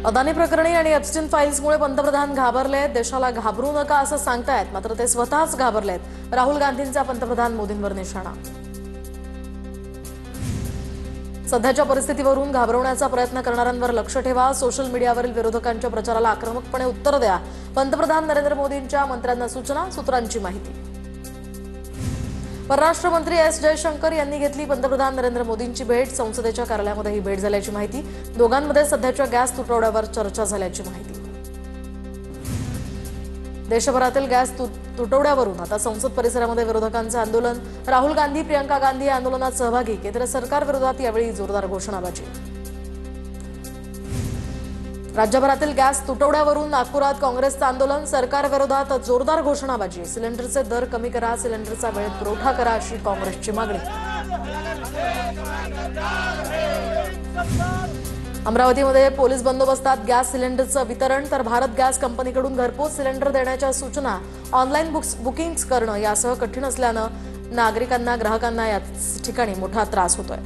अदानी प्रकरणी आणि एप्स्टीन फाईल्समुळे पंतप्रधान घाबरलेत. देशाला घाबरू नका असं सांगतायत, मात्र ते स्वतःच घाबरलेत. राहुल गांधींचा पंतप्रधान मोदींवर निशाणा. सध्याच्या परिस्थितीवरून घाबरवण्याचा प्रयत्न करणाऱ्यांवर लक्ष ठेवा. सोशल मीडियावरील विरोधकांच्या प्रचाराला आक्रमकपणे उत्तर द्या. पंतप्रधान नरेंद्र मोदींच्या मंत्र्यांना सूचना. सूत्रांची माहिती. परराष्ट्र मंत्री एस जयशंकर यांनी घेतली पंतप्रधान नरेंद्र मोदींची भेट. संसदेच्या कार्यालयामध्ये ही भेट झाल्याची माहिती. दोघांमध्ये सध्याच्या गॅस तुटवड्यावर चर्चा झाल्याची माहिती. देशभरातील गॅस तुटवड्यावरून आता संसद परिसरामध्ये विरोधकांचं आंदोलन. राहुल गांधी, प्रियंका गांधी या आंदोलनात सहभागी. केंद्र सरकार विरोधात यावेळी जोरदार घोषणाबाजी. राज्यभरातील गॅस तुटवड्यावरून नागपुरात काँग्रेसचं आंदोलन. सरकार विरोधात जोरदार घोषणाबाजी. सिलेंडरचे दर कमी करा, सिलेंडरचा वेळेत पुरवठा करा अशी काँग्रेसची मागणी. अमरावतीमध्ये पोलीस बंदोबस्तात गॅस सिलेंडरचं वितरण. तर भारत गॅस कंपनीकडून घरपोच सिलेंडर देण्याच्या सूचना. ऑनलाईन बुकिंग करणं यासह कठीण असल्यानं नागरिकांना, ग्राहकांना याच ठिकाणी मोठा त्रास होतोय.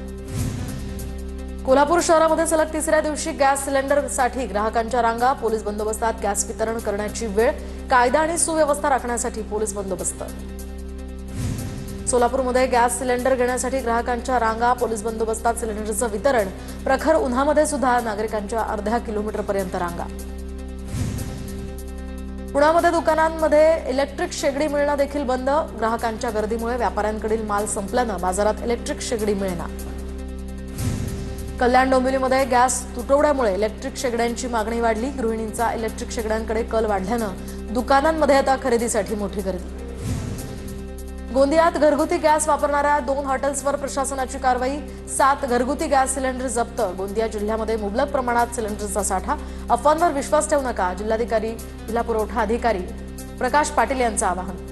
कोल्हापूर शहरामध्ये सलग तिसऱ्या दिवशी गॅस सिलेंडरसाठी ग्राहकांच्या रांगा. पोलीस बंदोबस्तात गॅस वितरण करण्याची वेळ. कायदा आणि सुव्यवस्था राखण्यासाठी पोलीस बंदोबस्त. सोलापूरमध्ये गॅस सिलेंडर घेण्यासाठी ग्राहकांच्या रांगा. पोलीस बंदोबस्तात सिलेंडरचं वितरण. प्रखर उन्हामध्ये सुद्धा नागरिकांच्या अर्ध्या किलोमीटरपर्यंत रांगा. पुण्यामध्ये दुकानांमध्ये इलेक्ट्रिक शेगडी मिळणं देखील बंद. ग्राहकांच्या गर्दीमुळे व्यापाऱ्यांकडील माल संपल्यानं बाजारात इलेक्ट्रिक शेगडी मिळेना. कल्याण डोंबिवलीमध्ये गॅस तुटवड्यामुळे इलेक्ट्रिक शेगड्यांची मागणी वाढली. गृहिणींचा इलेक्ट्रिक शेगड्यांकडे कल वाढल्यानं दुकानांमध्ये आता खरेदीसाठी मोठी गर्दी. गोंदियात घरगुती गॅस वापरणाऱ्या 2 हॉटेल्सवर प्रशासनाची कारवाई. 7 घरगुती गॅस सिलेंडर जप्त. गोंदिया जिल्ह्यामध्ये मुबलक प्रमाणात सिलेंडरचा साठा. अफवांवर विश्वास ठेवू नका. जिल्हाधिकारी, जिल्हा पुरवठा अधिकारी प्रकाश पाटील यांचं आवाहन.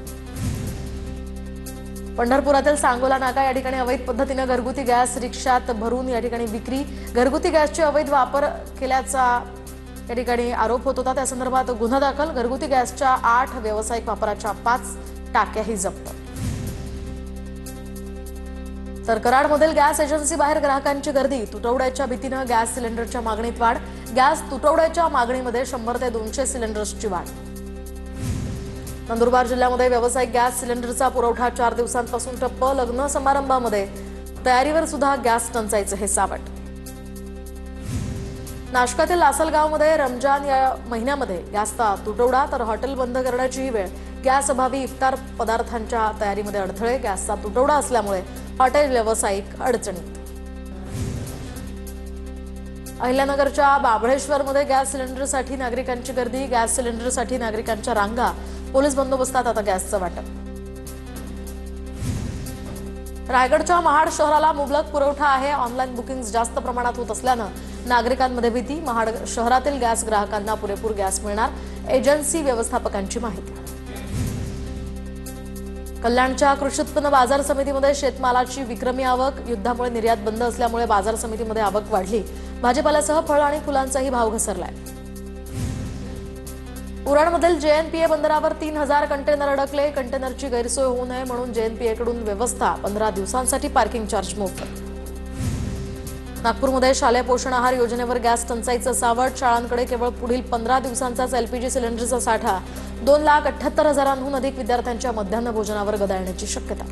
पंढरपुरातील सांगोला नाका या ठिकाणी अवैध पद्धतीने घरगुती गॅस रिक्षात भरून या ठिकाणी विक्री. घरगुती गॅसची अवैध वापर केल्याचा या ठिकाणी आरोप होत होता. त्या संदर्भात गुन्हा दाखल. घरगुती गॅसच्या 8, व्यावसायिक वापराच्या 5 टाक्याही जप्त. तर कराडमधील गॅस एजन्सी बाहेर ग्राहकांची गर्दी. तुटवड्याच्या भीतीनं गॅस सिलेंडरच्या मागणीत वाढ. गॅस तुटवड्याच्या मागणीमध्ये 100 ते 200 सिलेंडर्सची वाढ. नंदुरबार जिल्ह्यामध्ये व्यावसायिक गॅस सिलेंडरचा पुरवठा 4 दिवसांपासून ठप्प. लग्न समारंभामध्ये तयारीवर सुद्धा गॅस टंचाईचं हे सावट. नाशकातील लासलगावमध्ये रमजान या महिन्यामध्ये गॅसचा तुटवडा. तर हॉटेल बंद करण्याचीही वेळ. गॅस अभावी इफ्तार पदार्थांच्या तयारीमध्ये अडथळे. गॅसचा तुटवडा असल्यामुळे हॉटेल व्यावसायिक अडचणीत. अहिल्यानगरच्या बाभळेश्वरमध्ये गॅस सिलेंडरसाठी नागरिकांची गर्दी. गॅस सिलेंडरसाठी नागरिकांच्या रांगा. पोलीस बंदोबस्तात आता गॅसचं वाटप. रायगडच्या महाड शहराला मुबलक पुरवठा आहे. ऑनलाईन बुकिंग जास्त प्रमाणात होत असल्यानं नागरिकांमध्ये भीती. महाड शहरातील गॅस ग्राहकांना पुरेपूर गॅस मिळणार. एजन्सी व्यवस्थापकांची माहिती. कल्याणच्या कृषी उत्पन्न बाजार समितीमध्ये शेतमालाची विक्रमी आवक. युद्धामुळे निर्यात बंद असल्यामुळे बाजार समितीमध्ये आवक वाढली. भाजीपाल्यासह फळ आणि फुलांचाही भाव घसरलाय. उरणमधील जेएनपीए बंदरावर 3000 कंटेनर अडकले. कंटेनरची गैरसोय होऊ नये म्हणून जेएनपीएकडून व्यवस्था. 15 दिवसांसाठी पार्किंग चार्ज मोफत. नागपूरमध्ये शालेय पोषण आहार योजनेवर गॅस टंचाईचं सावट. शाळांकडे केवळ पुढील 15 दिवसांचाच एलपीजी सिलेंडरचा साठा. 2,78,000हून अधिक विद्यार्थ्यांच्या मध्यान्ह भोजनावर गदाळण्याची शक्यता.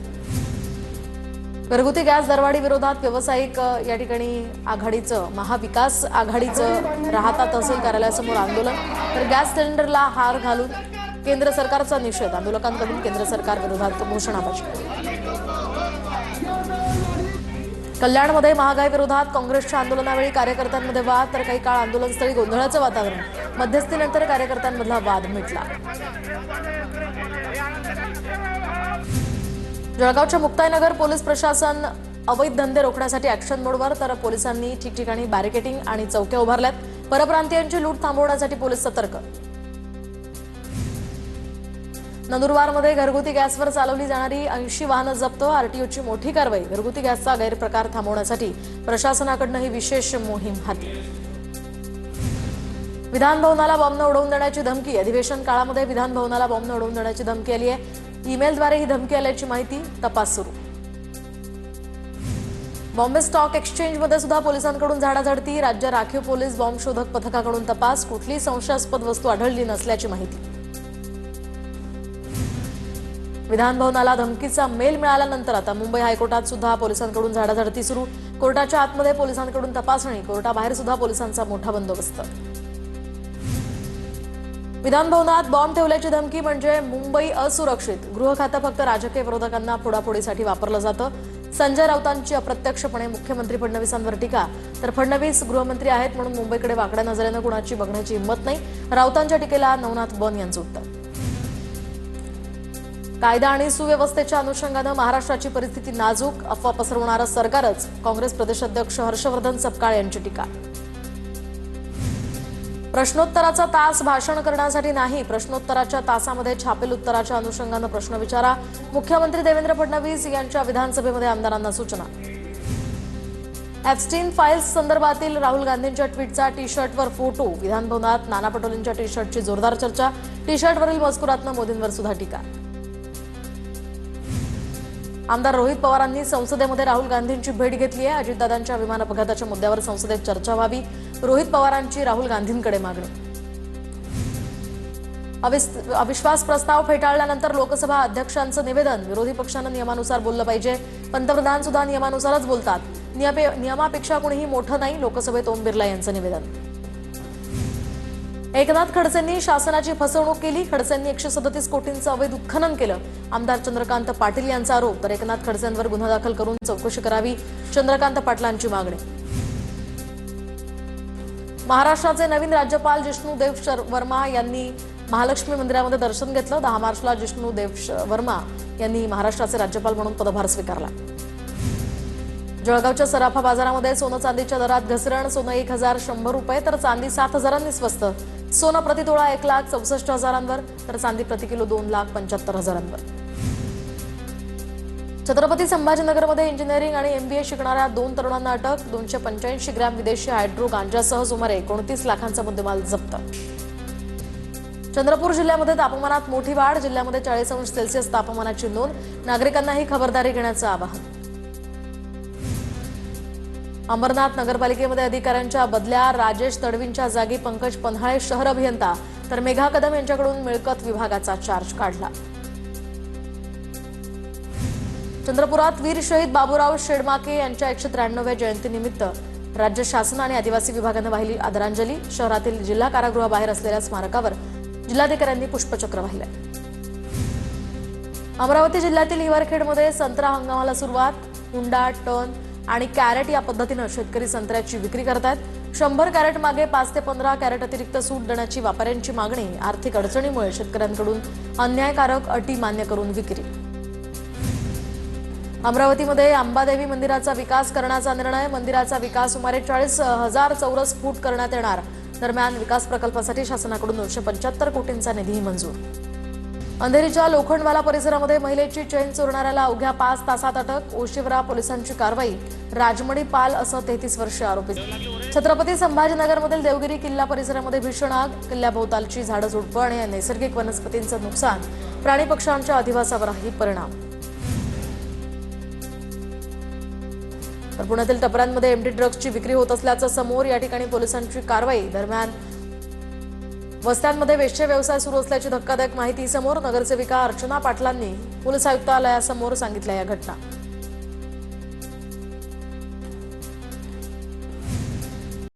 घरगुती गॅस दरवाढी विरोधात व्यावसायिक या ठिकाणी आघाडीचं, महाविकास आघाडीचं राहता तहसील कार्यालयासमोर आंदोलन. तर गॅस सिलेंडरला हार घालून केंद्र सरकारचा निषेध. आंदोलकांकडून केंद्र सरकार विरोधात घोषणाबाजी. कल्याणमध्ये महागाई विरोधात काँग्रेसच्या आंदोलनावेळी कार्यकर्त्यांमध्ये वाद. तर काही काळ आंदोलनस्थळी गोंधळाचं वातावरण. मध्यस्थीनंतर कार्यकर्त्यांमधला वाद मिटला. जळगावच्या मुक्ताईनगर पोलीस प्रशासन अवैध धंदे रोखण्यासाठी ॲक्शन मोडवर. तर पोलिसांनी ठिकठिकाणी बॅरिकेडिंग आणि चौक्या उभारल्यात. परप्रांतीयांची लूट थांबवण्यासाठी पोलीस सतर्क. नंदुरबारमध्ये घरगुती गॅसवर चालवली जाणारी 80 वाहनं जप्त. आरटीओची मोठी कारवाई. घरगुती गॅसचा गैरप्रकार थांबवण्यासाठी प्रशासनाकडून ही विशेष मोहीम हाती. विधान भवनाला बॉम्बनं उडवून देण्याची धमकी. अधिवेशन काळामध्ये विधान भवनाला बॉम्बनं उडवून देण्याची धमकी आली आहे. ईमेलद्वारे ही धमकी आल्याची माहिती. तपास सुरू. बॉम्बे स्टॉक एक्सचेंजमध्ये सुद्धा पोलिसांकडून झाडाझडती. राज्य राखीव पोलीस बॉम्ब शोधक पथकाकडून तपास. कुठलीही संशयास्पद वस्तू आढळली नसल्याची माहिती. विधान भवनाला धमकीचा मेल मिळाल्यानंतर आता मुंबई हायकोर्टात सुद्धा पोलिसांकडून झाडाझडती सुरू. कोर्टाच्या आतमध्ये पोलिसांकडून तपासणी, कोर्टाबाहेर सुद्धा पोलिसांचा मोठा बंदोबस्त. विधान भवनात बॉम्ब ठेवल्याची धमकी म्हणजे मुंबई असुरक्षित. गृह खातं फक्त राजकीय विरोधकांना फोडाफोडीसाठी वापरलं जातं. संजय राऊतांची अप्रत्यक्षपणे मुख्यमंत्री फडणवीसांवर टीका. तर फडणवीस गृहमंत्री आहेत म्हणून मुंबईकडे वाकड्या नजरेनं कुणाची बघण्याची हिंमत नाही. राऊतांच्या टीकेला नवनाथ बन यांचं उत्तर. कायदा आणि सुव्यवस्थेच्या अनुषंगानं महाराष्ट्राची परिस्थिती नाजूक. अफवा पसरवणारं सरकारच. काँग्रेस प्रदेशाध्यक्ष हर्षवर्धन सपकाळ यांची टीका. प्रश्नोत्तराचा तास भाषण करण्यासाठी नाही, प्रश्नोत्तराच्या तासामध्ये छापील उत्तराच्या अनुषंगानं प्रश्न विचारा. मुख्यमंत्री देवेंद्र फडणवीस यांच्या विधानसभेमध्ये आमदारांना सूचना. एप्स्टीन फाईल्स संदर्भातील राहुल गांधींच्या ट्विटचा टी शर्टवर फोटो. विधान भवनात नाना पटोलेंच्या टी शर्टची जोरदार चर्चा. टी शर्टवरील मजकुरातनं मोदींवर सुद्धा टीका. आमदार रोहित पवारांनी संसदेमध्ये राहुल गांधींची भेट घेतली आहे. अजितदादांच्या विमान अपघाताच्या मुद्द्यावर संसदेत चर्चा व्हावी. रोहित पवारांची राहुल गांधींकडे मागणी. अविश्वास प्रस्ताव फेटाळल्यानंतर लोकसभा अध्यक्षांचं निवेदन. विरोधी पक्षानं नियमानुसार बोललं पाहिजे. पंतप्रधान सुद्धा नियमानुसारच बोलतात. नियमापेक्षा कोणीही मोठं नाही. लोकसभेत ओम बिर्ला यांचं निवेदन. एकनाथ खडसेंनी शासनाची फसवणूक केली. खडसेंनी 137 कोटींचं अवैध उत्खनन केलं. आमदार चंद्रकांत पाटील यांचा आरोप. तर एकनाथ खडसेंवर गुन्हा दाखल करून चौकशी करावी. चंद्रकांत पाटलांची मागणी. महाराष्ट्राचे नवीन राज्यपाल जिष्णुदेव वर्मा यांनी महालक्ष्मी मंदिरामध्ये दर्शन घेतलं. 10 मार्चला जिष्णुदेव वर्मा यांनी महाराष्ट्राचे राज्यपाल म्हणून पदभार स्वीकारला. जळगावच्या सराफा बाजारामध्ये सोनं चांदीच्या दरात घसरण. सोनं 1,100 रुपये तर चांदी 7,000 स्वस्त. सोनं प्रतितोळा 1,64,000 तर चांदी प्रति किलो 2,75,000. छत्रपती संभाजीनगरमध्ये इंजिनिअरिंग आणि MBA शिकणाऱ्या 2 तरुणांना अटक. 285 ग्रॅम विदेशी हायड्रो गांजासह सुमारे 29 लाखांचा मुद्देमाल जप्त. चंद्रपूर जिल्ह्यामध्ये तापमानात मोठी वाढ. जिल्ह्यामध्ये 40 अंश सेल्सिअस तापमानाची नोंद. नागरिकांनाही खबरदारी घेण्याचं आवाहन. अंबरनाथ नगरपालिकेमध्ये अधिकाऱ्यांच्या बदल्या. राजेश तडवींच्या जागी पंकज पन्हाळे शहर अभियंता तर मेघा कदम यांच्याकडून मिळकत विभागाचा चार्ज काढला. चंद्रपुरात वीर शहीद बाबूराव शेडमाके यांच्या 193व्या जयंतीनिमित्त राज्य शासन आणि आदिवासी विभागानं वाहिली आदरांजली. शहरातील जिल्हा कारागृहाबाहेर असलेल्या स्मारकावर जिल्हाधिकाऱ्यांनी पुष्पचक्र वाहिलं. अमरावती जिल्ह्यातील हिवरखेडमध्ये संत्रा हंगामाला सुरुवात. हुंडा, टन आणि कॅरेट या पद्धतीनं शेतकरी संत्र्याची विक्री करतात. 100 कॅरेट मागे 5 ते 15 कॅरेट अतिरिक्त सूट देण्याची व्यापाऱ्यांची मागणी. आर्थिक अडचणीमुळे शेतकऱ्यांकडून अन्यायकारक अटी मान्य करून विक्री. अमरावतीमध्ये अंबादेवी मंदिराचा विकास करण्याचा निर्णय. मंदिराचा विकास सुमारे 40,000 चौरस फूट करण्यात येणार. दरम्यान विकास प्रकल्पासाठी शासनाकडून 275 कोटींचा निधी मंजूर. अंधेरीच्या लोखंडवाला परिसरामध्ये महिलेची चेन चोरणाऱ्याला अवघ्या 5 तासात अटक. ओशिवरा पोलिसांची कारवाई. राजमणी पाल असं 33 वर्षीय आरोपी. छत्रपती संभाजीनगरमधील देवगिरी किल्ला परिसरामध्ये भीषण आग. किल्ल्याभोवतालची झाडं झुडपं आणि नैसर्गिक वनस्पतींचं नुकसान. प्राणी पक्ष्यांच्या अधिवासावरही परिणाम. तर पुण्यातील टपऱ्यांमध्ये एमडी ड्रग्जची विक्री होत असल्याचं समोर. या ठिकाणी पोलिसांची कारवाई. दरम्यान वस्त्यांमध्ये वेश्या व्यवसाय सुरू असल्याची धक्कादायक माहिती समोर. नगरसेविका अर्चना पाटलांनी पोलीस आयुक्तालयासमोर सांगितल्या या घटना.